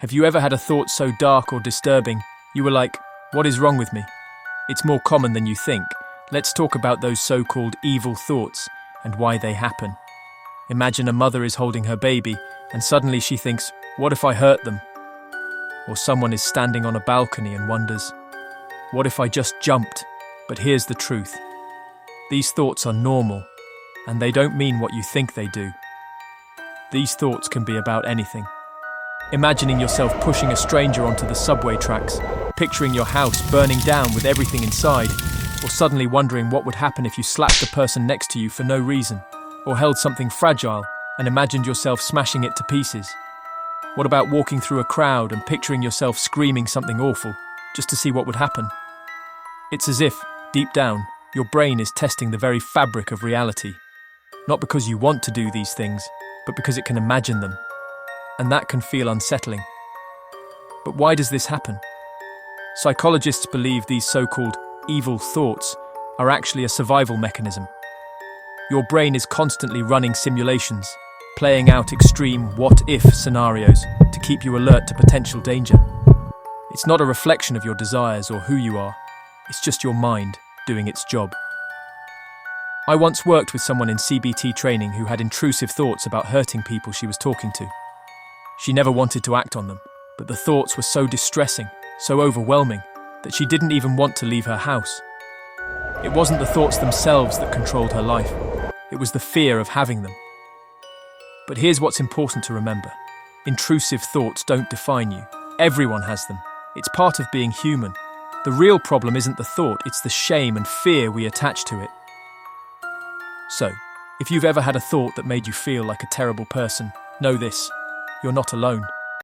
Have you ever had a thought so dark or disturbing, you were like, what is wrong with me? It's more common than you think. Let's talk about those so-called evil thoughts and why they happen. Imagine a mother is holding her baby and suddenly she thinks, what if I hurt them? Or someone is standing on a balcony and wonders, what if I just jumped? But here's the truth. These thoughts are normal, and they don't mean what you think they do. These thoughts can be about anything. Imagining yourself pushing a stranger onto the subway tracks, picturing your house burning down with everything inside, or suddenly wondering what would happen if you slapped the person next to you for no reason, or held something fragile and imagined yourself smashing it to pieces. What about walking through a crowd and picturing yourself screaming something awful, just to see what would happen? It's as if, deep down, your brain is testing the very fabric of reality. Not because you want to do these things, but because it can imagine them. And that can feel unsettling. But why does this happen? Psychologists believe these so-called evil thoughts are actually a survival mechanism. Your brain is constantly running simulations, playing out extreme what-if scenarios to keep you alert to potential danger. It's not a reflection of your desires or who you are. It's just your mind doing its job. I once worked with someone in CBT training who had intrusive thoughts about hurting people she was talking to. She never wanted to act on them, but the thoughts were so distressing, so overwhelming, that she didn't even want to leave her house. It wasn't the thoughts themselves that controlled her life. It was the fear of having them. But here's what's important to remember. Intrusive thoughts don't define you. Everyone has them. It's part of being human. The real problem isn't the thought, it's the shame and fear we attach to it. So, if you've ever had a thought that made you feel like a terrible person, know this: you're not alone.